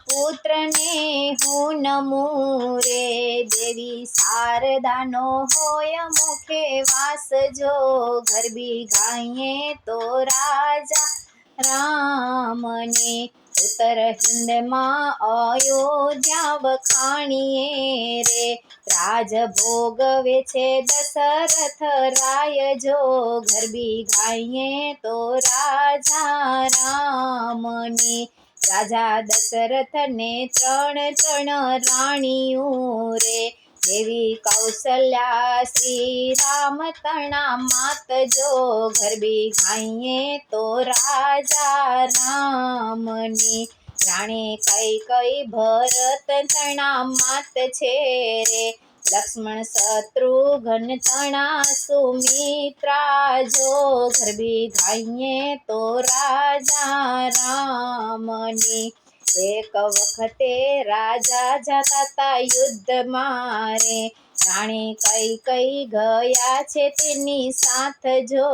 પુત્રને હું નમું રે, દેવી શારદાનો હોય મુખે વાસ, જો ગરબી ગાઈએ તો રાજા રામને. ઉત્તર હિંદમાં અયોધ્યા વખાણીએ રે, રાજ ભોગવે છે દશરથ રાય, જો ગરબી ગાઈએ તો રાજા રામને. રાજા દશરથને ત્રણ રાણીઓ રે, દેવી કૌશલ્યા શ્રી રામ તણા માત, જો ગરબી ગાઈએ તો રાજા રામની. રાણી કઈ ભરત તણા માત છે રે, લક્ષ્મણ શત્રુઘ્ન તણા સુમિત્રા, જો ગરબી ગાઈએ તો રાજા રામની. એક વખતે રાજા જતા તા યુદ્ધમાં રે, રાણી કઈ ગયા છે તેની સાથ, જો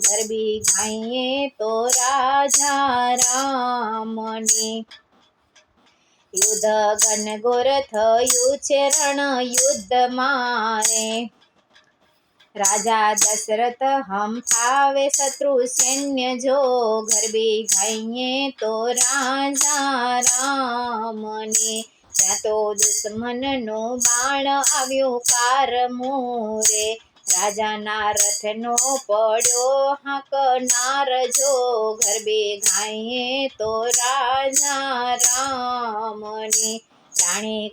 ગરબી ગાઈએ તો રાજા રામની. યુદ્ધ ઘનઘોર થયું છે રણ યુદ્ધમાં રે, રાજા દશરથ હંફાવે શત્રુ સૈન્ય, જો ગરબી ગાઈએ તો રાજા રામને. ત્યાં તો દુશ્મનનું બાણ આવ્યું કારમું રે, રાજાના રથનો પડ્યો હાંકનાર, જો ગરબી ગાઈએ તો રાજા રામને. રાણી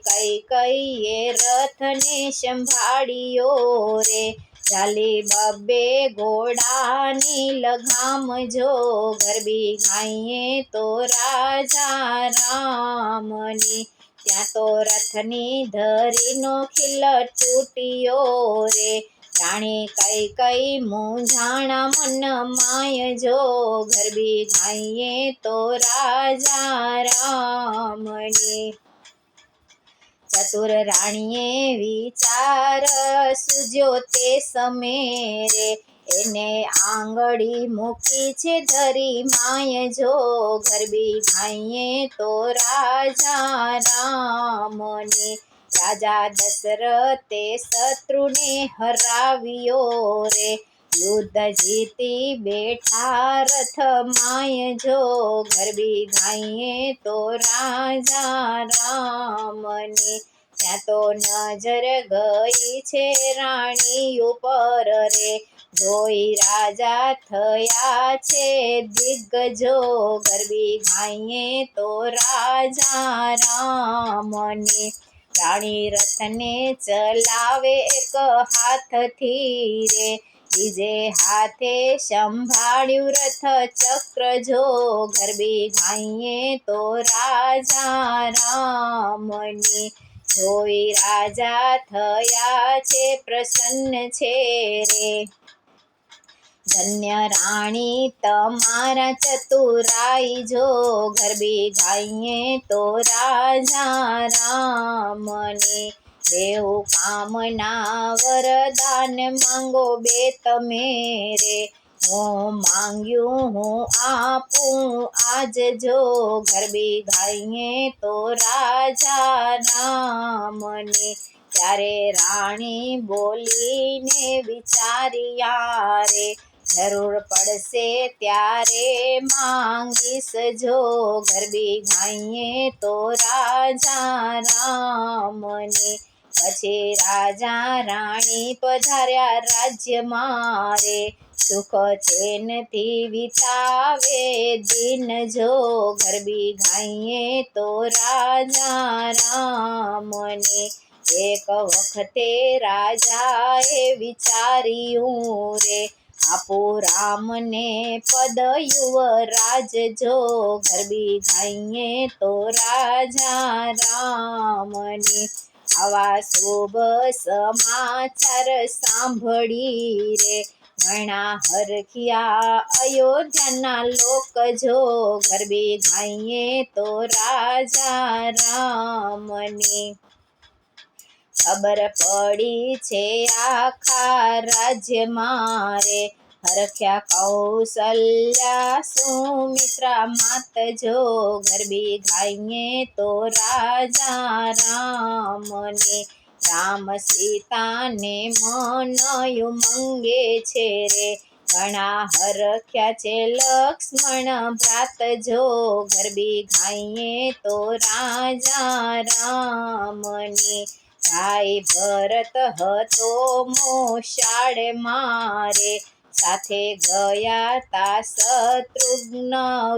કઈએ રથને સંભાળ્યો રે, ચાલી બબ્બે ઘોડાની લગામ, જો ગરબી ગાઈએ તો રાજા રામની. ત્યાં તો રથની ધરીનો ખીલ તૂટ્યો રે, રાણી કઈ મૂંઝાણા મન માય, જો ગરબી ગાઈએ તો રાજા રામની. ચતુર રાણીએ વિચાર સૂઝ્યો તે સમય રે, એને આંગળી મૂકી છે ધરી માય, જો ગરબી ગાઈએ તો રાજા રામની. રાજા દશરથે શત્રુને હરાવ્યો રે, યુદ્ધ જીતી બેઠા રથ માય, જો ગરબી ગાઈએ તો રાજા રામની. ત્યાં તો નજર ગઈ છે રાણી ઉપર રે, જોઈ રાજા થયા છે દિગ્ગજો, ગરબી ગાઈએ તો રાજા રામની. રાણી રથને ચલાવે એક હાથથી રે, બીજે હાથે સંભાળ્યું રથ ચક્ર, જો ગરબી ગાઈએ તો રાજા રામની. જોઈ રાજા થયા છે પ્રસન્ન છે રે, ધન્ય રાણી તમારા ચતુરાઈ, જો ગરબી ગાઈએ તો રાજા રામની. દેવ કામના વરદાન માંગો બે તમે રે, હું માંગ્યું હું આપું આજ, જો ગરબી ગાઈએ તો રાજા રામની. ત્યારે રાણી બોલીને વિચાર્યા રે, જરૂર પડશે ત્યારે માંગીશ, જો ગરબી ગાઈએ તો રાજા રામની. પછી રાજા રાણી પધાર્યા રાજ્યમાં રે, સુખ ચેનથી વિતાવે દિન, જો ગરબી ગાઈએ તો રાજા રામની. એક વખતે રાજાએ વિચાર્યું રે, આપું રામને પદ યુવરાજ, જો ગરબી ગાઈએ તો રાજા રામની. આવા શુભ સમાચાર સાંભળી રે, ઘણા હરખિયા અયોધ્યાના લોક, જો ગરબી ગાઈએ તો રાજા રામની. ખબર પડી છે આખા રાજ્યમાં રે, હરખ્યા કૌશલ્યા સુમિત્રા માત જો ગરબી ગાઈએ તો રાજા રામને રામ સીતાને મનયું મંગે છે રે ઘણા હરખ્યા છે લક્ષ્મણ ભ્રાત જો ગરબી ગાઈએ તો રાજા રામને ભાઈ ભરત હતો મોશાળ મારે સાથે ગયા તા શત્રુઘ્ન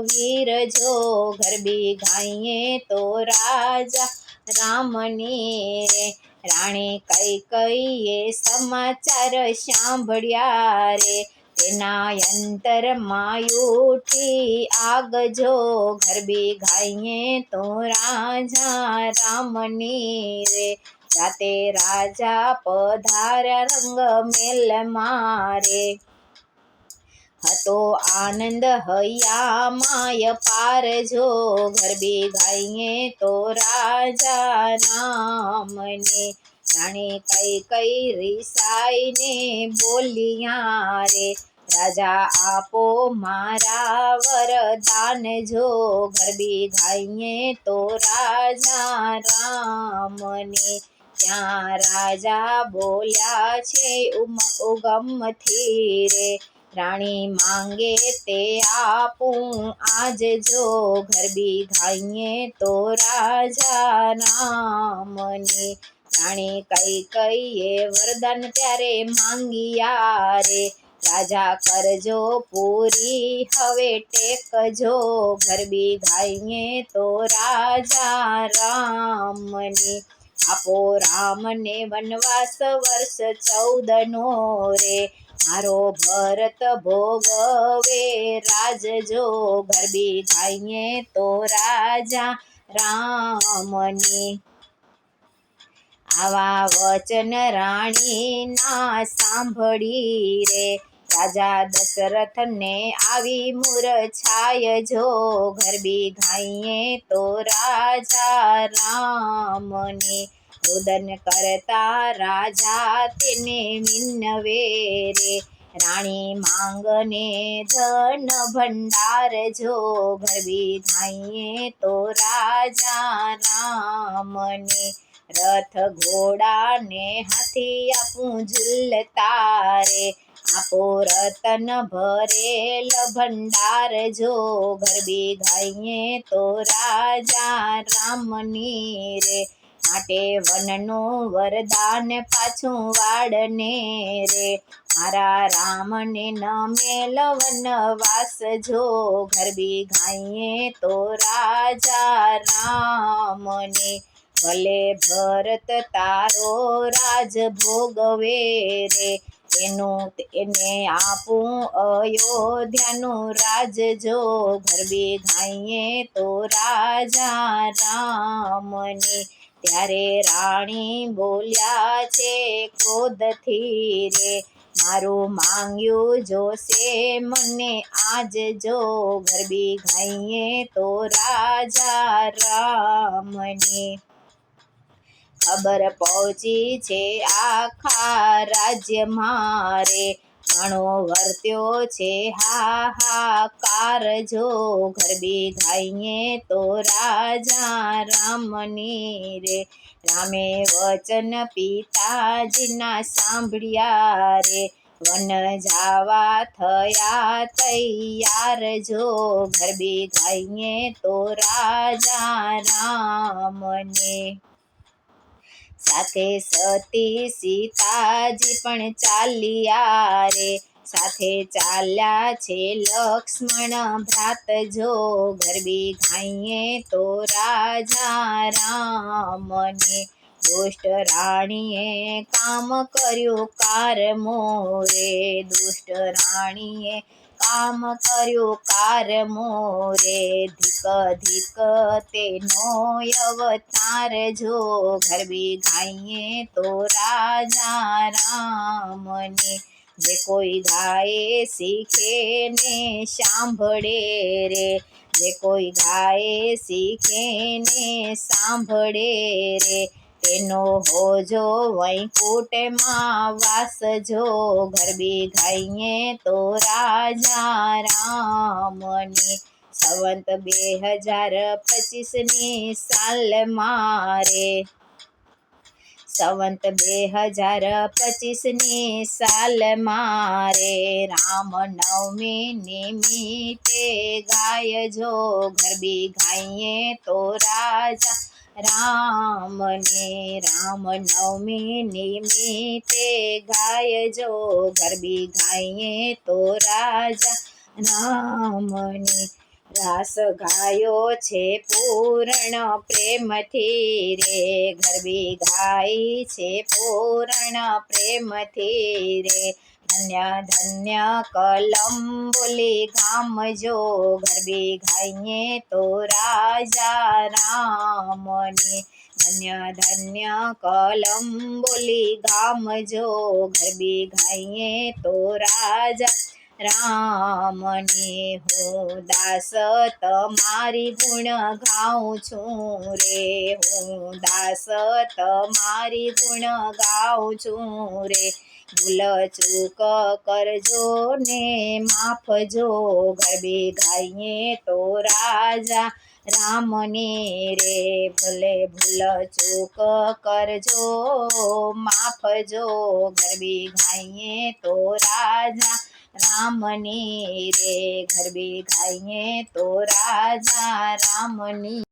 વીર જો ગરબી ગાઈએ તો રાજા રામની રે રાણી કૈકેયીએ સમાચાર સાંભળ્યા રે તેના અંતરમાં ઉઠી આગ જો ગરબી ગાઈએ તો રાજા રામની રે રાતે રાજા પધાર્યા રંગ મેલ મારે હતો આનંદ હૈયા માય પાર જો ગરબી ગાઈએ તો રાજા રામને રાણી કૈકેયી રીસાઈને બોલિયા રે રાજા આપો મારા વરદાન જો ગરબી ગાઈએ તો રાજા રામને ત્યાં રાજા બોલ્યા છે ઉગમથી રે રાણી માંગે તે આપું આજ જો ગરબી ગાઈએ તો રાજા રામને રાણી કૈકેયીએ વરદાન ત્યારે માંગ્યા રે રાજા કરજો પૂરી હવે ટેકજો ગરબી ગાઈએ તો રાજા રામને આપો રામને વનવાસ વર્ષ 14નો રે મારો ભરત ભોગવે રાજજો ગરબી ગાઈએ તો રાજા રામની આવા વચન રાણીના સાંભળી રે રાજા દશરથને આવી મૂર્છાય જો ગરબી ગાઈએ તો રાજા રામની રુદન કરતા રાજા તેને વિનવે રે રાણી માંગને ધન ભંડાર જો ગરબી ગાઈએ તો રાજા રામને રથ ઘોડાને હાથી આપું ઝૂલતા રે આપો રતન ભરેલ ભંડાર જો ગરબી ગાઈએ તો રાજા રામની રે માટે વનનું વરદાન પાછું વાળને રે મારા રામને ન મેલ વનવાસ જો ગરબી ગાઈએ તો રાજા રામને ભલે ભરત તારો રાજ ભોગવે રે એને આપું અયોધ્યાનું રાજ જો ગરબી ગાઈએ તો રાજા રામની ત્યારે રાણી બોલ્યા છે ક્રોધથી રે મારું માંગ્યું જોશે મને આજ જો ગરબી ગાઈએ તો રાજા રામની ખબર પહોંચી છે આખા રાજ્યમાં રે ઘણો વર્ત્યો છે હાહાકાર જો ગરબી ગાઈએ તો રાજા રામની રે રામે વચન પિતાજીના સાંભળ્યા રે વન જાવા થયા તૈયાર જો ગરબી ગાઈએ તો રાજા રામને સાથે સતી સીતાજી પણ ચાલ્યા રે સાથે ચાલ્યા છે લક્ષ્મણ ભ્રાત જો ગરબી ગાઈએ તો રાજા રામને દુષ્ટ રાણીએ કામ કર્યું કારમો રે દુષ્ટ રાણીએ કામ કર્યું કારમો રે ધીક ધીક તેનો અવતાર જો ગરબી ગાઈએ તો રાજા રામને જે કોઈ ગાય શીખે ને સાંભળે રે જે કોઈ ગાય શીખે ને સાંભળે રે તેનો હોજો વૈકુંઠમાં વાસ જો ગરબી ગાઈએ તો રાજા રામની સંવંત 2025ની સાલ મારે સંવંત 2025ની સાલ મારે રામનવમી નિમિત્તે ગાયજો ગરબી ગાઈએ તો રાજા રામને રામનવમી નિમિત્તે ગાયજો ગરબી ગાઈએ તો રાજા રામની રાસ ગાયો છે પૂર્ણ પ્રેમથી રે ગરબી ગાઈ છે પૂર્ણ પ્રેમથી રે ધન્ય ધન્ય કલંબોલી ગામ જો ગરબી ગાઈએ તો રાજા રામની ધન્ય ધન્ય કલંબોલી ગામ જો ગરબી ગાઈએ તો રાજા રામની હું દાસ તમારી ગુણ ગાઉં છું રે હું દાસ તમારી ગુણ ગાઉં છું રે ભૂલ ચૂક કરજો ને માફજો ગરબી ગાઈએ તો રાજા રામની રે ભલે ભૂલ ચૂક કરજો માફજો ગરબી ગાઈએ તો રાજા રામની રે ગરબી ગાઈએ તો રાજા રામની।